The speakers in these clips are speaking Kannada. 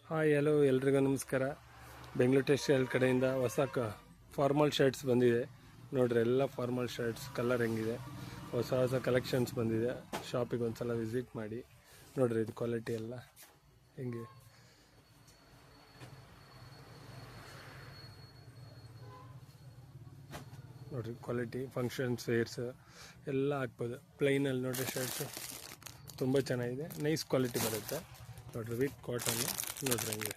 ಹಾಯ್ ಹಲೋ ಎಲ್ರಿಗೂ ನಮಸ್ಕಾರ. ಬೆಂಗಳೂರು ಟೆಕ್ಸ್ಟೈಲ್ ಕಡೆಯಿಂದ ಹೊಸ ಫಾರ್ಮಲ್ ಶರ್ಟ್ಸ್ ಬಂದಿದೆ ನೋಡ್ರಿ. ಎಲ್ಲ ಫಾರ್ಮಲ್ ಶರ್ಟ್ಸ್ ಕಲರ್ ಹೆಂಗಿದೆ, ಹೊಸ ಹೊಸ ಕಲೆಕ್ಷನ್ಸ್ ಬಂದಿದೆ. ಶಾಪಿಗೆ ಒಂದು ಸಲ ವಿಸಿಟ್ ಮಾಡಿ ನೋಡ್ರಿ. ಇದು ಕ್ವಾಲಿಟಿ ಎಲ್ಲ ಹೆಂಗೆ ನೋಡ್ರಿ. ಕ್ವಾಲಿಟಿ ಫಂಕ್ಷನ್ಸ್ ವೇರ್ಸ್ ಎಲ್ಲ ಹಾಕ್ಬೋದು. ಪ್ಲೈನಲ್ಲಿ ನೋಡ್ರಿ ಶರ್ಟ್ಸು ತುಂಬ ಚೆನ್ನಾಗಿದೆ, ನೈಸ್ ಕ್ವಾಲಿಟಿ ಬರುತ್ತೆ ನೋಡ್ರಿ. ವಿತ್ ಕಾಟನ್ನು ನೋಡ್ರಿ ಹಂಗೆ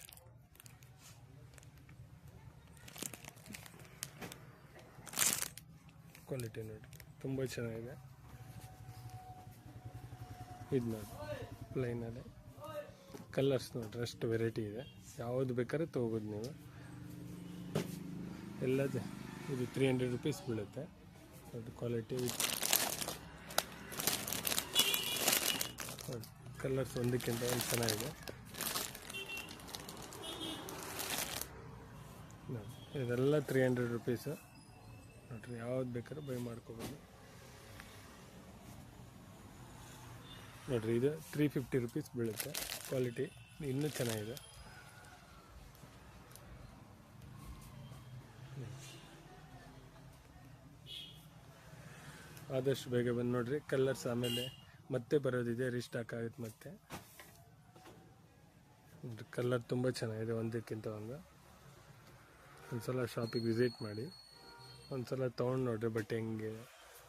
ಕ್ವಾಲಿಟಿ ನೋಡ್ರಿ, ತುಂಬ ಚೆನ್ನಾಗಿದೆ. ಇದು ನೋಡಿ ಪ್ಲೈನಲ್ಲಿ ಕಲರ್ಸ್ ನೋಡ್ರಿ, ಅಷ್ಟು ವೆರೈಟಿ ಇದೆ. ಯಾವುದು ಬೇಕಾದ್ರೆ ತೊಗೋಬೋದು ನೀವು. ಎಲ್ಲದು ಇದು 300 ರುಪೀಸ್ ಬೀಳುತ್ತೆ. ಅದು ಕ್ವಾಲಿಟಿ ಕಲರ್ಸ್ ಒಂದಕ್ಕಿಂತ ಒಂದು ಚೆನ್ನಾಗಿದೆ. ಇದೆಲ್ಲ 300 ರುಪೀಸು ನೋಡ್ರಿ. ಯಾವ್ದು ಬೇಕಾದ್ರೂ ಬೈ ಮಾಡ್ಕೋಬೋದು ನೋಡ್ರಿ. ಇದು 350 ರುಪೀಸ್ ಬೀಳುತ್ತೆ. ಕ್ವಾಲಿಟಿ ಇನ್ನೂ ಚೆನ್ನಾಗಿದೆ. ಆದಷ್ಟು ಬೇಗ ಬಂದು ನೋಡ್ರಿ. ಕಲರ್ಸ್ ಆಮೇಲೆ ಮತ್ತೆ ಬರೋದಿದೆ, ರೀಸ್ಟಾಕ್ ಆಗುತ್ತೆ ಮತ್ತೆ. ಕಲರ್ ತುಂಬ ಚೆನ್ನಾಗಿದೆ, ಒಂದಕ್ಕಿಂತ ಒಂದು. ಒಂದ್ಸಲ ಶಾಪಿಗೆ ವಿಸಿಟ್ ಮಾಡಿ, ಒಂದ್ಸಲ ತೊಗೊಂಡು ನೋಡ್ರಿ. ಬಟ್ಟೆ ಹೆಂಗೆ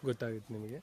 ಗೊತ್ತಾಗುತ್ತೆ ನಿಮಗೆ.